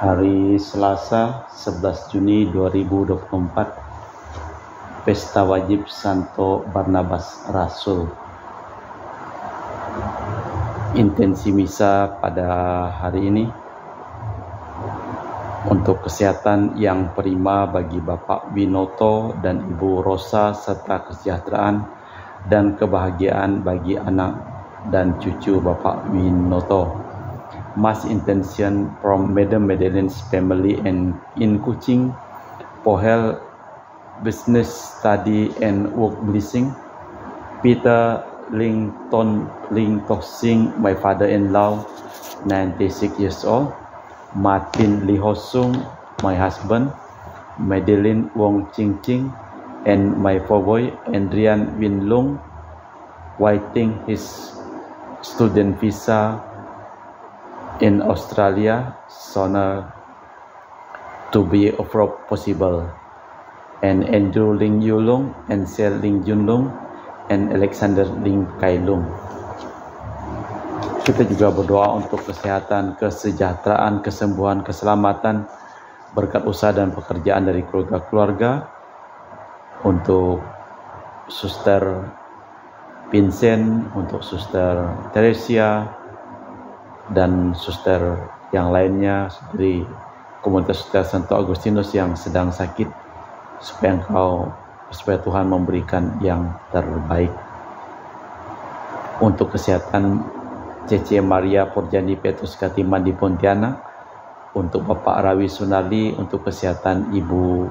Hari Selasa 11 Juni 2024, Pesta Wajib Santo Barnabas Rasul. Intensi misa pada hari ini untuk kesehatan yang prima bagi Bapak Winoto dan Ibu Rosa, serta kesejahteraan dan kebahagiaan bagi anak dan cucu Bapak Winoto. Mass intention from Madam Madeleine's family and in Kuching for health, business, study and work blessing. Peter Ling Toxing, my father-in-law, 96 years old. Martin Lee Hosung, my husband. Madeleine Wong Ching Ching and my boy Adrian Win Lung, waiting his student visa in Australia sooner to be possible, and Andrew Ling Yulung and Sel Ling Junlung and Alexander Ling Kailung. Kita juga berdoa untuk kesehatan, kesejahteraan, kesembuhan, keselamatan, berkat usaha dan pekerjaan dari keluarga-keluarga, untuk Suster Vincent, untuk Suster Teresia, dan suster yang lainnya dari komunitas Suster Santo Agustinus yang sedang sakit, supaya Tuhan memberikan yang terbaik. Untuk kesehatan Cece Maria Porjani Petrus Katiman di Pontianak, untuk Bapak Rawi Sunardi, untuk kesehatan Ibu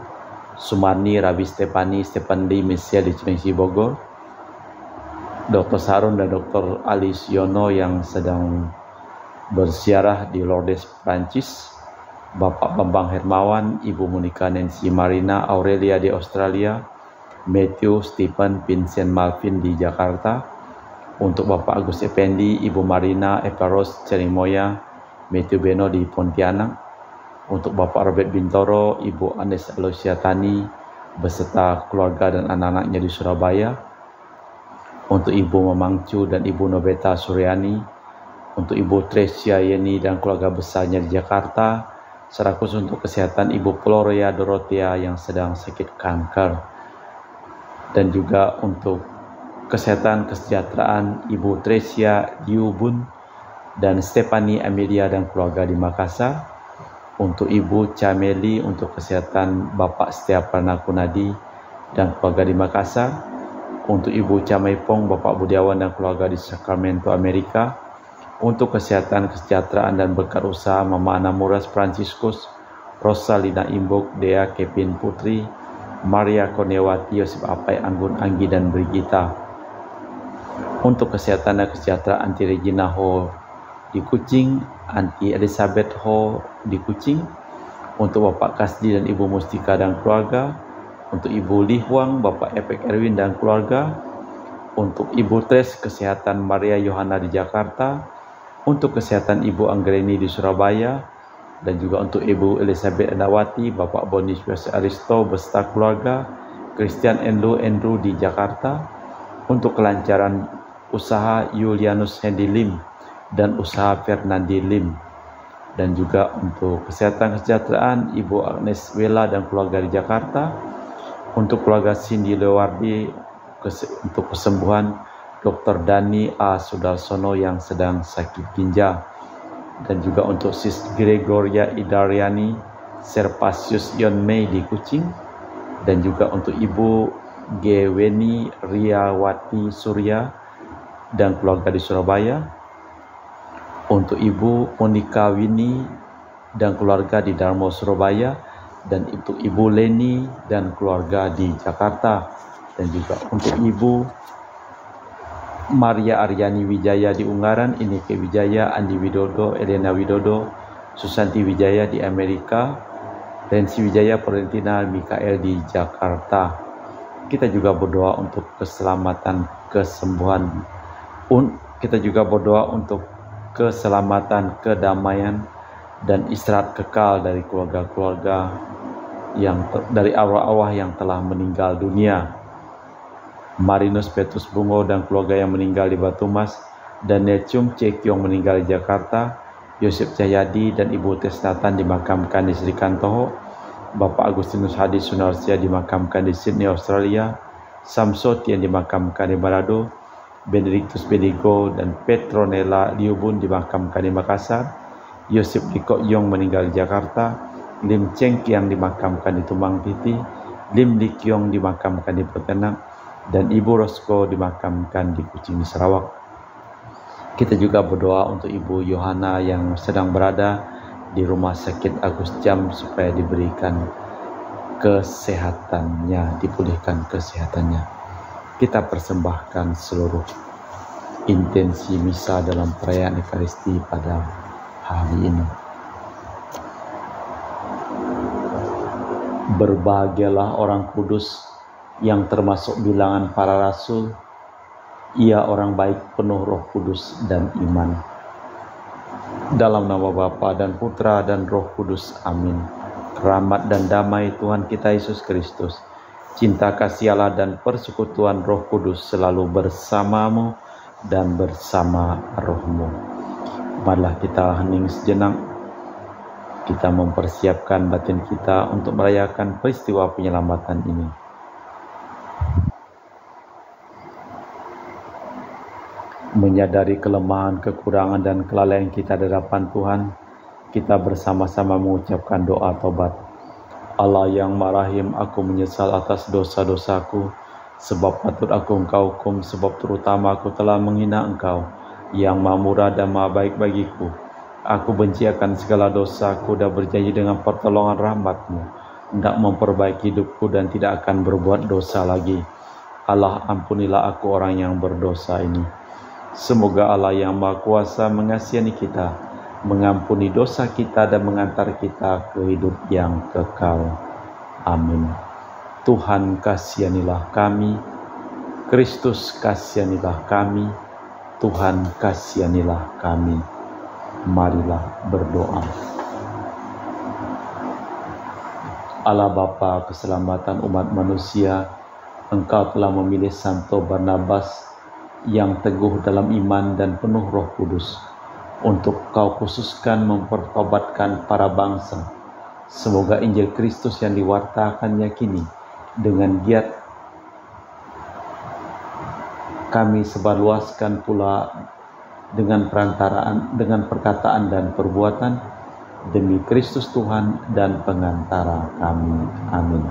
Sumarni Rawi Stefan Lee Mesia di Cilengsi Bogor, Dr. Sarun dan Dr. Alice Yono yang sedang berziarah di Lourdes, Prancis, Bapak Bambang Hermawan, Ibu Monica Nancy Marina Aurelia di Australia, Matthew Stephen Vincent Malvin di Jakarta, untuk Bapak Agus Effendi, Ibu Marina Eparos Cerimoya, Matthew Beno di Pontianak, untuk Bapak Robert Bintoro, Ibu Anes Alosiatani beserta keluarga dan anak-anaknya di Surabaya, untuk Ibu Mamangcu dan Ibu Nobeta Suryani, untuk Ibu Tresia Yeni dan keluarga besarnya di Jakarta, secara khusus untuk kesehatan Ibu Floria Dorothea yang sedang sakit kanker, dan juga untuk kesehatan kesejahteraan Ibu Tresia Yubun dan Stephanie Amelia dan keluarga di Makassar, untuk Ibu Cameli untuk kesehatan Bapak Setiapana Kunadi dan keluarga di Makassar, untuk Ibu Camaipong, Bapak Budiawan dan keluarga di Sacramento, Amerika, untuk kesehatan, kesejahteraan dan berkat usaha Mama Ana Muras Franciscus, Rosalina Imbok, Dea Kevin Putri, Maria Konewati, Yosef Apai, Anggun Anggi dan Brigita. Untuk kesehatan dan kesejahteraan Anti Regina Ho di Kuching, Anti Elizabeth Ho di Kuching, untuk Bapak Kasdi dan Ibu Mustika dan keluarga, untuk Ibu Li Huang, Bapak Epek Erwin dan keluarga, untuk Ibu Tres kesehatan Maria Yohana di Jakarta, untuk kesehatan Ibu Anggreni di Surabaya, dan juga untuk Ibu Elizabeth Endawati, Bapak Boniface Aristo beserta keluarga, Christian Andrew di Jakarta, untuk kelancaran usaha Julianus Hendy Lim dan usaha Fernandi Lim, dan juga untuk kesehatan kesejahteraan Ibu Agnes Wela dan keluarga di Jakarta, untuk keluarga Cindy Lewardi, untuk kesembuhan Dr. Dani A. Sudarsono yang sedang sakit ginjal, dan juga untuk Sis Gregoria Idariani Serpasius Yon Mei di Kuching, dan juga untuk Ibu Geweni Riawati Surya dan keluarga di Surabaya, untuk Ibu Monika Wini dan keluarga di Darmo Surabaya, dan untuk Ibu Leni dan keluarga di Jakarta, dan juga untuk Ibu Maria Aryani Wijaya di Ungaran, Ineke Wijaya, Andi Widodo, Elena Widodo, Susanti Wijaya di Amerika, Rensi Wijaya, Florentina Mikael di Jakarta. Kita juga berdoa untuk keselamatan, kesembuhan. Kita juga berdoa untuk keselamatan, kedamaian, dan istirahat kekal dari keluarga-keluarga dari arwah-arwah yang telah meninggal dunia. Marinus Petrus Bungo dan keluarga yang meninggal di Batu Mas, Daniel Chung Cekyong meninggal di Jakarta, Yosef Cahyadi dan Ibu Tesnatan dimakamkan di Sri Kantoho, Bapak Agustinus Hadi Sunarsia dimakamkan di Sydney, Australia, Samsoti yang dimakamkan di Manado, Benedictus Bedigo dan Petronella Liubun dimakamkan di Makassar, Yosef Dikok Yong meninggal di Jakarta, Lim Cheng Kiang dimakamkan di Tumbang Piti, Lim Dik Yong dimakamkan di Pontianak, dan Ibu Rosko dimakamkan di Kuching di Sarawak. Kita juga berdoa untuk Ibu Yohana yang sedang berada di Rumah Sakit Agus Jam supaya diberikan kesehatannya, dipulihkan kesehatannya. Kita persembahkan seluruh intensi misa dalam perayaan Ekaristi pada hari ini. Berbahagialah orang kudus yang termasuk bilangan para rasul. Ia orang baik penuh Roh Kudus dan iman. Dalam nama Bapa dan Putra dan Roh Kudus. Amin. Rahmat dan damai Tuhan kita Yesus Kristus, cinta kasih Allah dan persekutuan Roh Kudus selalu bersamamu dan bersama rohmu. Marilah kita hening sejenak. Kita mempersiapkan batin kita untuk merayakan peristiwa penyelamatan ini. Menyadari kelemahan, kekurangan, dan kelalaian kita di hadapan Tuhan, kita bersama-sama mengucapkan doa taubat. Allah yang Maha Rahim, aku menyesal atas dosa-dosaku, sebab patut aku Engkau hukum, sebab terutama aku telah menghina Engkau, yang Maha Murah dan Maha Baik bagiku. Aku benci akan segala dosaku dan berjanji dengan pertolongan rahmat-Mu, hendak memperbaiki hidupku dan tidak akan berbuat dosa lagi. Allah, ampunilah aku orang yang berdosa ini. Semoga Allah yang Maha Kuasa mengasihi kita, mengampuni dosa kita dan mengantar kita ke hidup yang kekal. Amin. Tuhan kasihanilah kami, Kristus kasihanilah kami, Tuhan kasihanilah kami. Marilah berdoa. Allah Bapa keselamatan umat manusia, Engkau telah memilih Santo Barnabas yang teguh dalam iman dan penuh Roh Kudus untuk Kau khususkan mempertobatkan para bangsa. Semoga Injil Kristus yang diwartakannya kini dengan giat kami sebarluaskan pula dengan perkataan dan perbuatan demi Kristus Tuhan dan pengantara kami. Amin.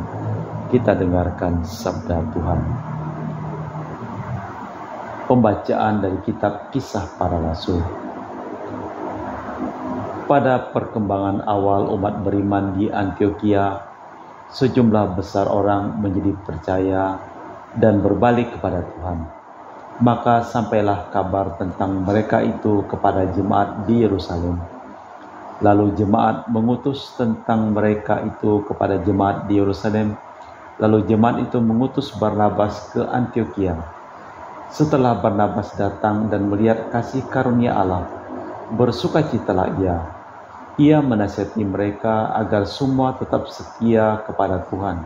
Kita dengarkan sabda Tuhan. Pembacaan dari kitab Kisah Para Rasul. Pada perkembangan awal umat beriman di Antioquia, sejumlah besar orang menjadi percaya dan berbalik kepada Tuhan. Maka sampailah kabar tentang mereka itu kepada jemaat di Yerusalem. Lalu jemaat mengutus tentang mereka itu kepada jemaat di Yerusalem. Lalu jemaat itu mengutus Barnabas ke Antioquia. Setelah Barnabas datang dan melihat kasih karunia Allah, bersukacitalah ia. Ia menasihati mereka agar semua tetap setia kepada Tuhan.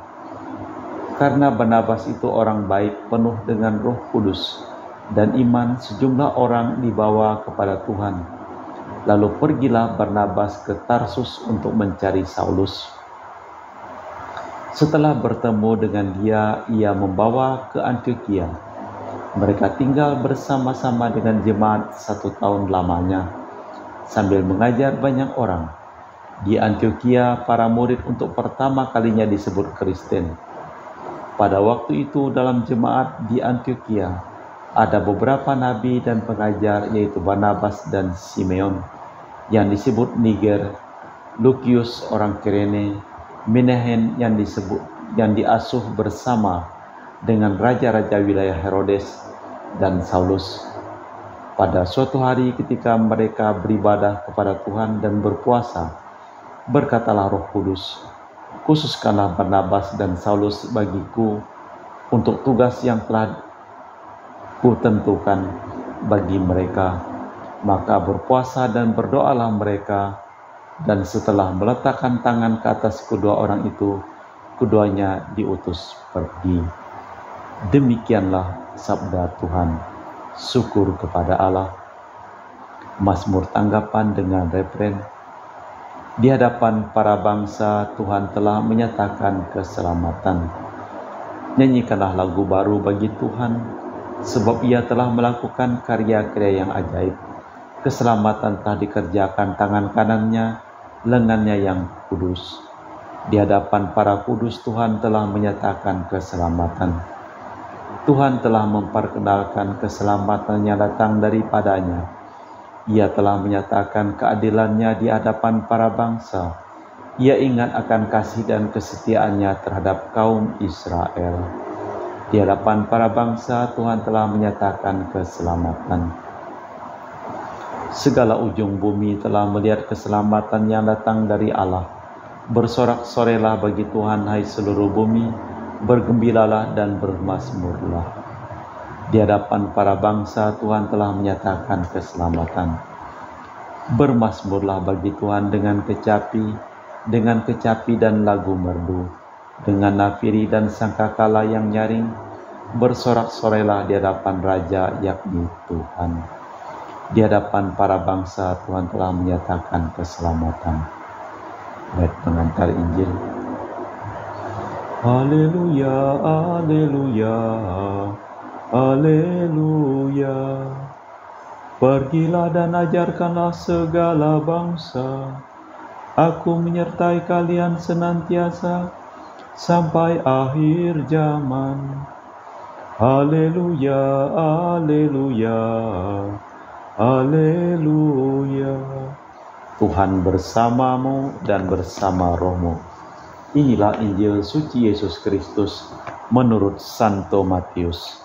Karena Barnabas itu orang baik penuh dengan Roh Kudus dan iman, sejumlah orang dibawa kepada Tuhan. Lalu pergilah Barnabas ke Tarsus untuk mencari Saulus. Setelah bertemu dengan dia, ia membawa ke Antioquia. Mereka tinggal bersama-sama dengan jemaat 1 tahun lamanya, sambil mengajar banyak orang. Di Antioquia, para murid untuk pertama kalinya disebut Kristen. Pada waktu itu dalam jemaat di Antioquia, ada beberapa nabi dan pengajar, yaitu Barnabas dan Simeon, yang disebut Niger, Lukius orang Kirene, Menahem yang diasuh bersama dengan raja-raja wilayah Herodes, dan Saulus. Pada suatu hari ketika mereka beribadah kepada Tuhan dan berpuasa, berkatalah Roh Kudus, "Khususkanlah Barnabas dan Saulus bagiku untuk tugas yang telah kutentukan bagi mereka." Maka berpuasa dan berdoalah mereka, dan setelah meletakkan tangan ke atas kedua orang itu, keduanya diutus pergi. Demikianlah sabda Tuhan. Syukur kepada Allah. Mazmur tanggapan dengan refren, di hadapan para bangsa Tuhan telah menyatakan keselamatan. Nyanyikanlah lagu baru bagi Tuhan, sebab Ia telah melakukan karya-karya yang ajaib. Keselamatan telah dikerjakan tangan kanannya, lengannya yang kudus. Di hadapan para kudus Tuhan telah menyatakan keselamatan. Tuhan telah memperkenalkan keselamatan yang datang daripadanya. Ia telah menyatakan keadilannya di hadapan para bangsa. Ia ingat akan kasih dan kesetiaannya terhadap kaum Israel. Di hadapan para bangsa Tuhan telah menyatakan keselamatan. Segala ujung bumi telah melihat keselamatan yang datang dari Allah. Bersorak-sorailah bagi Tuhan, hai seluruh bumi, bergembiralah dan bermazmurlah. Di hadapan para bangsa Tuhan telah menyatakan keselamatan. Bermazmurlah bagi Tuhan dengan kecapi dan lagu merdu, dengan nafiri dan sangkakala yang nyaring. Bersorak-sorailah di hadapan Raja, yakni Tuhan. Di hadapan para bangsa Tuhan telah menyatakan keselamatan. Bait pengantar Injil. Haleluya, haleluya, haleluya. Pergilah dan ajarkanlah segala bangsa. Aku menyertai kalian senantiasa sampai akhir zaman. Haleluya, haleluya, haleluya. Tuhan bersamamu dan bersama rohmu. Inilah Injil suci Yesus Kristus menurut Santo Matius.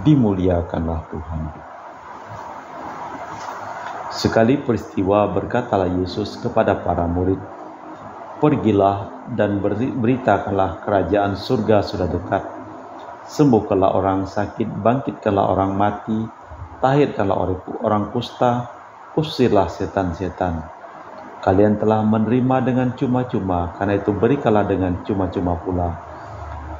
Dimuliakanlah Tuhan. Sekali peristiwa berkatalah Yesus kepada para murid, pergilah dan beritakanlah kerajaan surga sudah dekat. Sembuhkanlah orang sakit, bangkitkanlah orang mati, tahirkanlah orang kusta, usirlah setan-setan. Kalian telah menerima dengan cuma-cuma, karena itu berikanlah dengan cuma-cuma pula.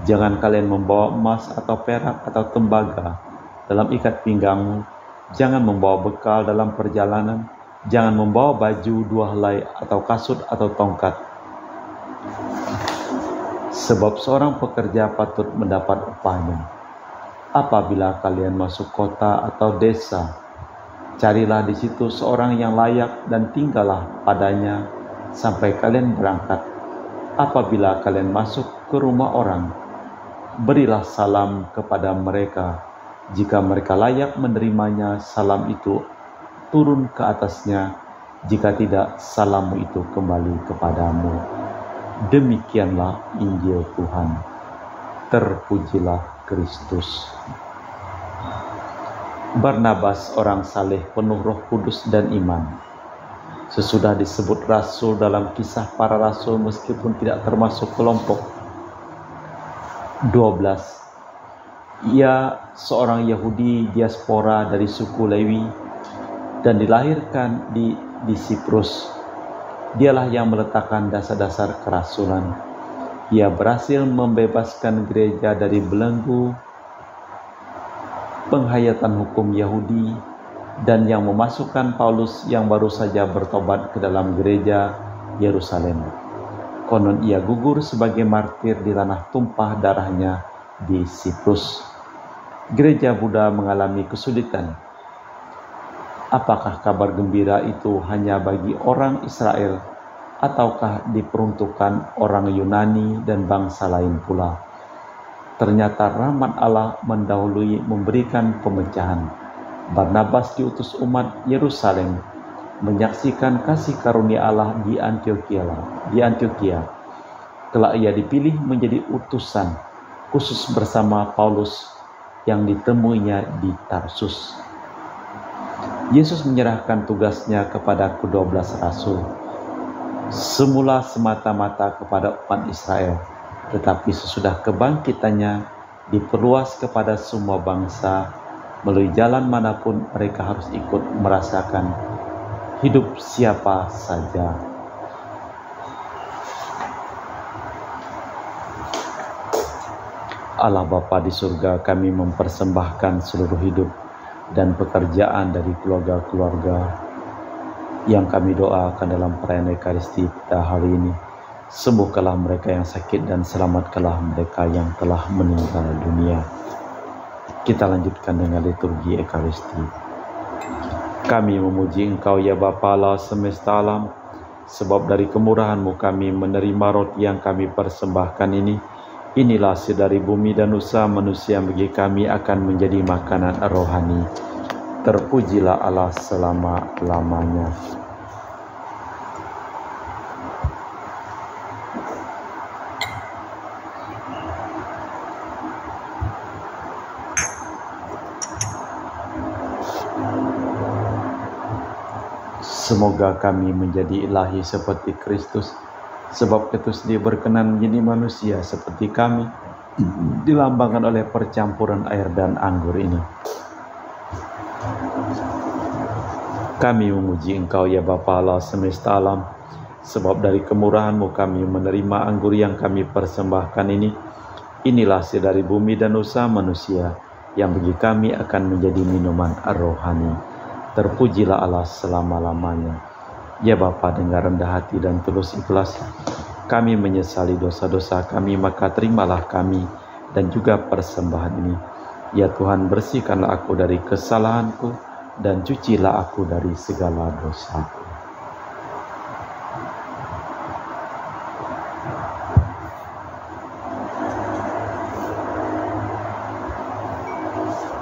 Jangan kalian membawa emas atau perak atau tembaga dalam ikat pinggangmu. Jangan membawa bekal dalam perjalanan. Jangan membawa baju, dua helai atau kasut atau tongkat. Sebab seorang pekerja patut mendapat upahnya. Apabila kalian masuk kota atau desa, carilah di situ seorang yang layak dan tinggallah padanya sampai kalian berangkat. Apabila kalian masuk ke rumah orang, berilah salam kepada mereka. Jika mereka layak menerimanya, salam itu turun ke atasnya. Jika tidak, salammu itu kembali kepadamu. Demikianlah Injil Tuhan. Terpujilah Kristus. Barnabas orang saleh penuh Roh Kudus dan iman. Sesudah disebut rasul dalam kisah para rasul meskipun tidak termasuk kelompok 12. Ia seorang Yahudi diaspora dari suku Lewi dan dilahirkan di Siprus. Dialah yang meletakkan dasar-dasar kerasulan. Ia berhasil membebaskan gereja dari belenggu penghayatan hukum Yahudi dan yang memasukkan Paulus yang baru saja bertobat ke dalam gereja Yerusalem. Konon ia gugur sebagai martir di tanah tumpah darahnya di Siprus. Gereja Buddha mengalami kesulitan. Apakah kabar gembira itu hanya bagi orang Israel ataukah diperuntukkan orang Yunani dan bangsa lain pula? Ternyata rahmat Allah mendahului memberikan pemecahan. Barnabas diutus umat Yerusalem menyaksikan kasih karunia Allah di Antioquia. Telah ia dipilih menjadi utusan khusus bersama Paulus yang ditemuinya di Tarsus. Yesus menyerahkan tugasnya kepada ke-12 rasul. Semula semata-mata kepada umat Israel, tetapi sesudah kebangkitannya diperluas kepada semua bangsa. Melalui jalan manapun mereka harus ikut merasakan hidup siapa saja. Allah Bapa di surga, kami mempersembahkan seluruh hidup dan pekerjaan dari keluarga-keluarga yang kami doakan dalam perayaan Ekaristi pada hari ini. Sembuhkanlah mereka yang sakit dan selamatkanlah mereka yang telah meninggal dunia. Kita lanjutkan dengan liturgi Ekaristi. Kami memuji Engkau ya Bapa Allah semesta alam, sebab dari kemurahan-Mu kami menerima roti yang kami persembahkan ini. Inilah hasil dari bumi dan usaha manusia bagi kami akan menjadi makanan rohani. Terpujilah Allah selama-lamanya. Semoga kami menjadi ilahi seperti Kristus, sebab Kristus dia berkenan menjadi manusia seperti kami, dilambangkan oleh percampuran air dan anggur ini. Kami memuji Engkau ya Bapa Allah semesta alam, sebab dari kemurahan-Mu kami menerima anggur yang kami persembahkan ini. Inilah hasil dari bumi dan usaha manusia, yang bagi kami akan menjadi minuman rohani. Terpujilah Allah selama-lamanya. Ya Bapa, dengan rendah hati dan tulus ikhlas, kami menyesali dosa-dosa kami, maka terimalah kami dan juga persembahan ini. Ya Tuhan, bersihkanlah aku dari kesalahanku dan cucilah aku dari segala dosaku.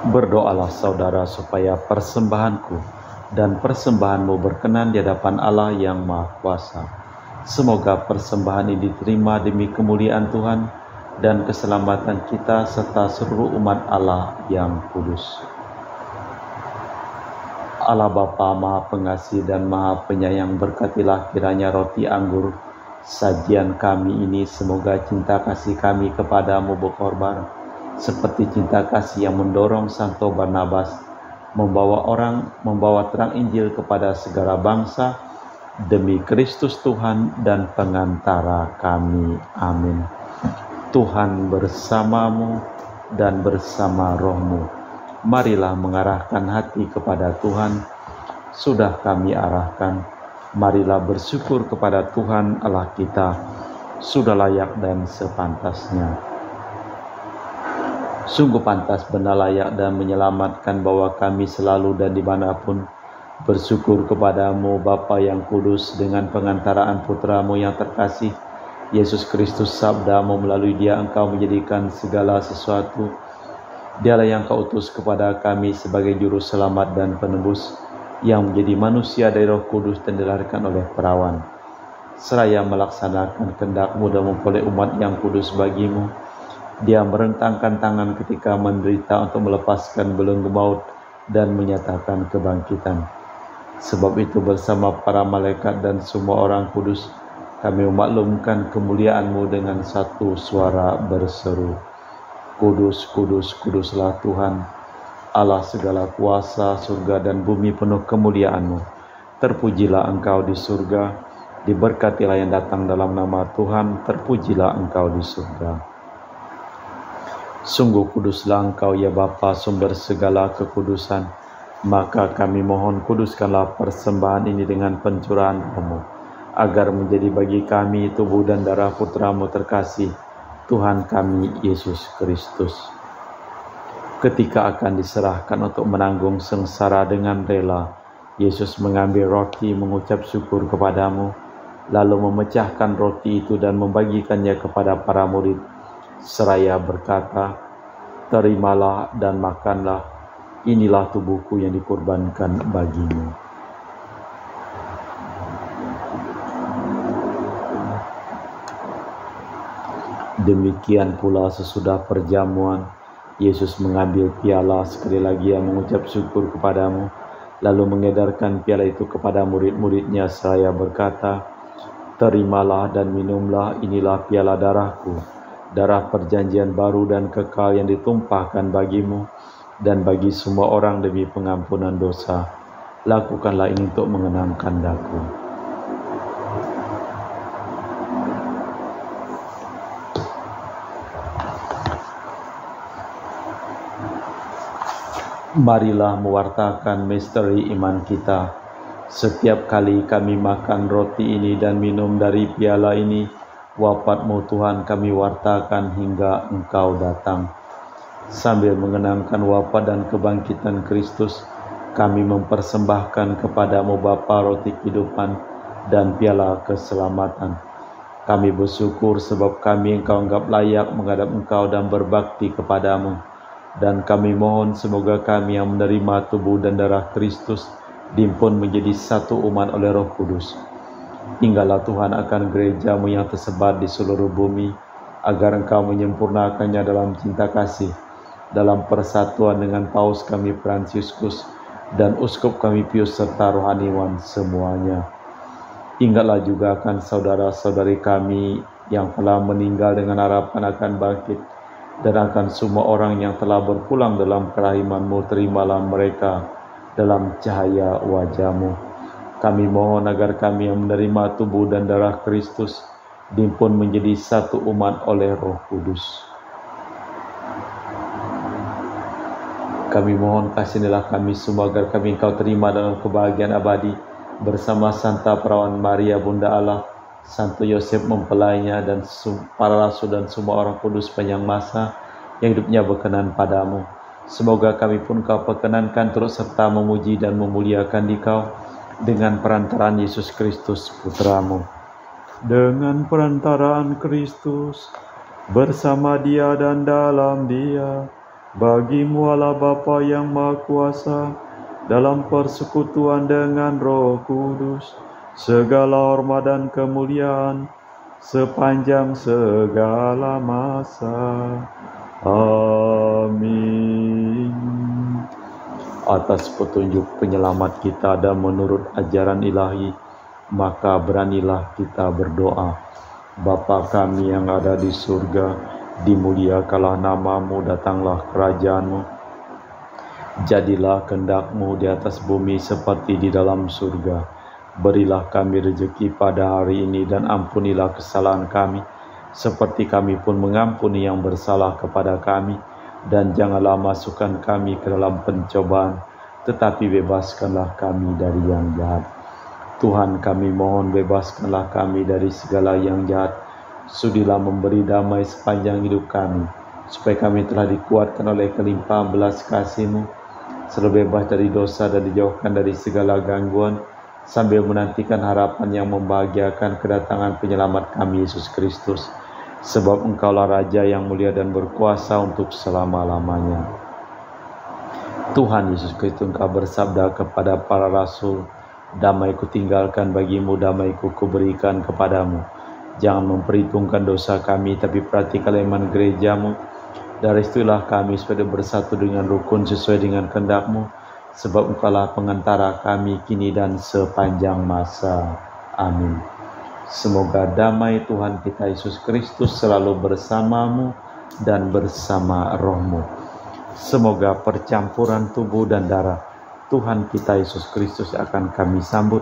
Berdoalah saudara supaya persembahanku dan persembahanmu berkenan di hadapan Allah yang Maha Kuasa. Semoga persembahan ini diterima demi kemuliaan Tuhan dan keselamatan kita serta seluruh umat Allah yang kudus. Allah Bapa Maha Pengasih dan Maha Penyayang, berkatilah kiranya roti anggur sajian kami ini, semoga cinta kasih kami kepadamu berkorban seperti cinta kasih yang mendorong Santo Barnabas membawa terang Injil kepada segala bangsa demi Kristus Tuhan dan pengantara kami. Amin. Tuhan bersamamu dan bersama rohmu. Marilah mengarahkan hati kepada Tuhan. Sudah kami arahkan. Marilah bersyukur kepada Tuhan Allah kita. Sudah layak dan sepantasnya. Sungguh pantas, benar, layak dan menyelamatkan bahwa kami selalu dan dimanapun bersyukur kepadamu Bapa yang kudus, dengan pengantaraan Putramu yang terkasih Yesus Kristus. Sabdamu, melalui Dia Engkau menjadikan segala sesuatu. Dialah yang Kau utus kepada kami sebagai juru selamat dan penebus, yang menjadi manusia dari Roh Kudus dan dilahirkan oleh perawan, seraya melaksanakan kehendak-Mu dan memperoleh umat yang kudus bagimu. Dia merentangkan tangan ketika menderita untuk melepaskan belenggu maut dan menyatakan kebangkitan. Sebab itu bersama para malaikat dan semua orang kudus, kami memaklumkan kemuliaan-Mu dengan satu suara berseru, Kudus, kudus, kuduslah Tuhan, Allah segala kuasa, surga dan bumi penuh kemuliaan-Mu. Terpujilah Engkau di surga, diberkatilah yang datang dalam nama Tuhan, terpujilah Engkau di surga. Sungguh kuduslah Engkau ya Bapa, sumber segala kekudusan. Maka kami mohon, kuduskanlah persembahan ini dengan pencurahan Roh-Mu, agar menjadi bagi kami tubuh dan darah Putra-Mu terkasih, Tuhan kami Yesus Kristus. Ketika akan diserahkan untuk menanggung sengsara dengan rela, Yesus mengambil roti, mengucap syukur kepadamu, lalu memecahkan roti itu dan membagikannya kepada para murid, seraya berkata, terimalah dan makanlah, inilah tubuhku yang dikorbankan bagimu. Demikian pula sesudah perjamuan, Yesus mengambil piala, sekali lagi Ia mengucap syukur kepadamu, lalu mengedarkan piala itu kepada murid-muridnya, seraya berkata, terimalah dan minumlah, inilah piala darahku, darah perjanjian baru dan kekal yang ditumpahkan bagimu dan bagi semua orang demi pengampunan dosa. Lakukanlah ini untuk mengenangkan Daku. Marilah mewartakan misteri iman kita. Setiap kali kami makan roti ini dan minum dari piala ini, wafat-Mu Tuhan kami wartakan hingga Engkau datang. Sambil mengenangkan wafat dan kebangkitan Kristus, kami mempersembahkan kepada-Mu Bapa roti kehidupan dan piala keselamatan. Kami bersyukur sebab kami Engkau anggap layak menghadap Engkau dan berbakti kepada-Mu. Dan kami mohon semoga kami yang menerima tubuh dan darah Kristus dihimpun menjadi satu umat oleh Roh Kudus. Tinggallah Tuhan akan gereja-Mu yang tersebar di seluruh bumi, agar Engkau menyempurnakannya dalam cinta kasih, dalam persatuan dengan Paus kami Fransiskus dan Uskup kami Pius serta rohaniwan semuanya. Ingatlah juga akan saudara-saudari kami yang telah meninggal dengan harapan akan bangkit, dan akan semua orang yang telah berpulang dalam kerahiman-Mu, terimalah mereka dalam cahaya wajah-Mu. Kami mohon agar kami yang menerima tubuh dan darah Kristus dihimpun menjadi satu umat oleh Roh Kudus. Kami mohon kasihanilah kami semua agar kami Engkau terima dalam kebahagiaan abadi bersama Santa Perawan Maria Bunda Allah, Santo Yosef mempelainya, dan para rasul dan semua orang kudus sepanjang masa yang hidupnya berkenan padamu. Semoga kami pun Kau perkenankan turut serta memuji dan memuliakan Dikau dengan perantaraan Yesus Kristus Putra-Mu. Dengan perantaraan Kristus, bersama Dia dan dalam Dia, bagi-Mu Allah Bapa yang Maha Kuasa, dalam persekutuan dengan Roh Kudus, segala hormat dan kemuliaan sepanjang segala masa. Amin. Atas petunjuk penyelamat kita dan menurut ajaran ilahi, maka beranilah kita berdoa. Bapa kami yang ada di surga, dimuliakanlah nama-Mu, datanglah kerajaan-Mu. Jadilah kehendak-Mu di atas bumi seperti di dalam surga. Berilah kami rezeki pada hari ini dan ampunilah kesalahan kami, seperti kami pun mengampuni yang bersalah kepada kami. Dan janganlah masukkan kami ke dalam pencobaan, tetapi bebaskanlah kami dari yang jahat. Tuhan, kami mohon bebaskanlah kami dari segala yang jahat. Sudilah memberi damai sepanjang hidup kami, supaya kami telah dikuatkan oleh kelimpahan belas kasih-Mu, selalu bebas dari dosa dan dijauhkan dari segala gangguan, sambil menantikan harapan yang membahagiakan kedatangan penyelamat kami, Yesus Kristus. Sebab Engkaulah Raja yang mulia dan berkuasa untuk selama-lamanya. Tuhan Yesus Kristus, Engkau bersabda kepada para rasul, damai kutinggalkan bagimu, damai kuberikan kepadamu. Jangan memperhitungkan dosa kami, tapi perhatikanlah iman gereja-Mu. Dari situlah kami supaya bersatu dengan rukun sesuai dengan kehendak-Mu, sebab Engkaulah pengantara kami kini dan sepanjang masa. Amin. Semoga damai Tuhan kita Yesus Kristus selalu bersamamu dan bersama roh-Mu. Semoga percampuran tubuh dan darah Tuhan kita Yesus Kristus akan kami sambut,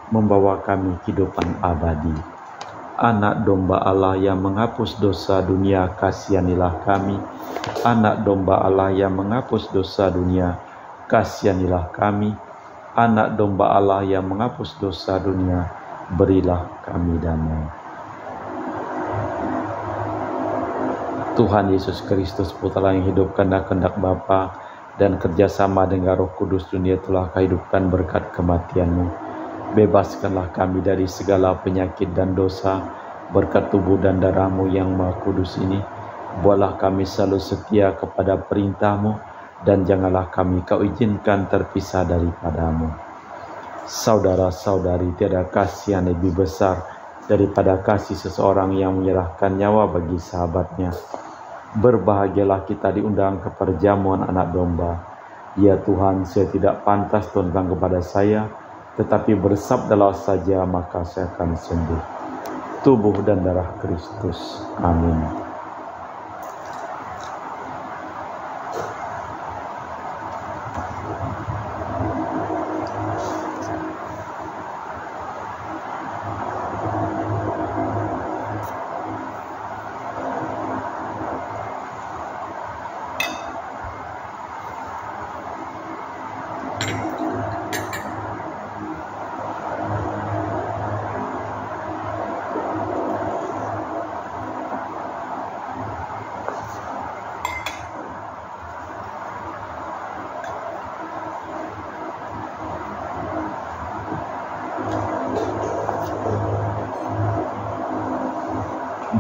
membawa kami kehidupan abadi. Anak domba Allah yang menghapus dosa dunia, kasihanilah kami. Anak domba Allah yang menghapus dosa dunia, kasihanilah kami. Anak domba Allah yang menghapus dosa dunia, berilah kami damai. Tuhan Yesus Kristus, Putra yang hidup karena kehendak Bapa dan kerjasama dengan Roh Kudus, dunia telah kehidupkan berkat kematian-Mu. Bebaskanlah kami dari segala penyakit dan dosa berkat tubuh dan darah-Mu yang Maha Kudus ini. Buatlah kami selalu setia kepada perintah-Mu, dan janganlah kami Kau izinkan terpisah daripada-Mu. Saudara-saudari, tiada kasih yang lebih besar daripada kasih seseorang yang menyerahkan nyawa bagi sahabatnya. Berbahagialah kita diundang ke perjamuan anak domba. Ya Tuhan, saya tidak pantas tentang kepada saya, tetapi bersabdalah saja maka saya akan sembuh. Tubuh dan darah Kristus. Amin.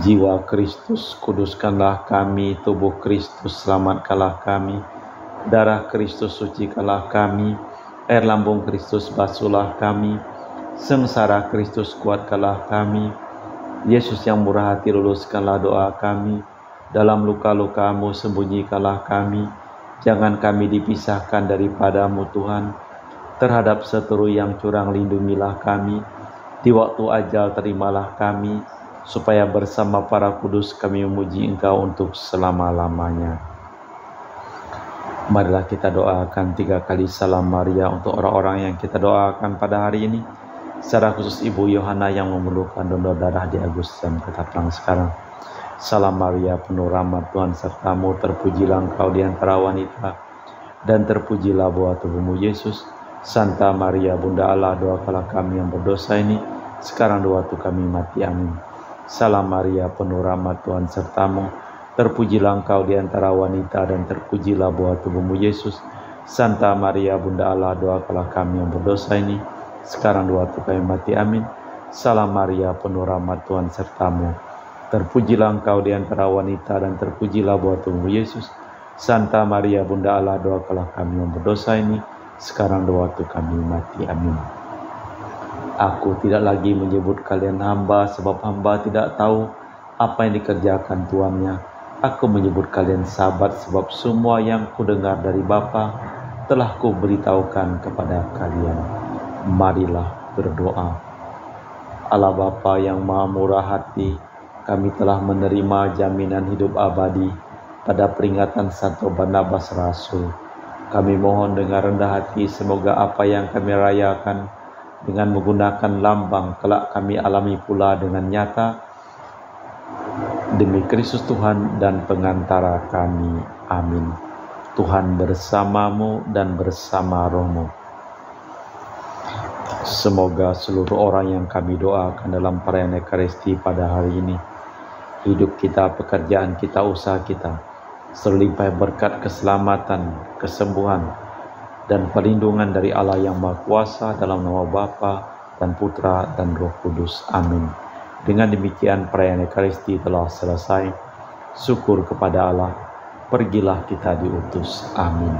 Jiwa Kristus, kuduskanlah kami. Tubuh Kristus, selamatkanlah kami. Darah Kristus, sucikanlah kami. Air lambung Kristus, basuhlah kami. Sengsara Kristus, kuatkanlah kami. Yesus yang murah hati, luluskanlah doa kami. Dalam luka-luka-Mu, sembunyikanlah kami. Jangan kami dipisahkan daripadamu Tuhan. Terhadap seteru yang curang, lindungilah kami. Di waktu ajal, terimalah kami, supaya bersama para kudus kami memuji Engkau untuk selama-lamanya. Marilah kita doakan 3 kali salam Maria untuk orang-orang yang kita doakan pada hari ini. Secara khusus Ibu Yohana yang memerlukan donor darah di Agustus yang ketapang sekarang. Salam Maria, penuh rahmat, Tuhan sertamu, terpujilah Engkau di antara wanita, dan terpujilah buah tubuhmu Yesus. Santa Maria, Bunda Allah, doakanlah kami yang berdosa ini, sekarang di waktu kami mati. Amin. Salam Maria, penuh rahmat, Tuhan sertamu, terpujilah Engkau di antara wanita, dan terpujilah buah tubuhmu Yesus. Santa Maria, Bunda Allah, doakanlah kami yang berdosa ini, sekarang di waktu kami mati. Amin. Salam Maria, penuh rahmat, Tuhan sertamu, terpujilah Engkau di antara wanita, dan terpujilah buah tubuhmu Yesus. Santa Maria, Bunda Allah, doakanlah kami yang berdosa ini, sekarang di waktu kami mati. Amin. Aku tidak lagi menyebut kalian hamba, sebab hamba tidak tahu apa yang dikerjakan tuannya. Aku menyebut kalian sahabat, sebab semua yang kudengar dari Bapa telah kuberitahukan kepada kalian. Marilah berdoa. Allah Bapa yang Maha Murah Hati, kami telah menerima jaminan hidup abadi pada peringatan Santo Barnabas Rasul. Kami mohon dengan rendah hati, semoga apa yang kami rayakan dengan menggunakan lambang kelak kami alami pula dengan nyata, demi Kristus Tuhan dan pengantara kami. Amin. Tuhan bersamamu dan bersama rohmu. Semoga seluruh orang yang kami doakan dalam perayaan Ekaristi pada hari ini, hidup kita, pekerjaan kita, usaha kita, selimpah berkat keselamatan, kesembuhan, dan perlindungan dari Allah yang Maha Kuasa, dalam nama Bapa dan Putra dan Roh Kudus. Amin. Dengan demikian perayaan Ekaristi telah selesai. Syukur kepada Allah. Pergilah kita diutus. Amin.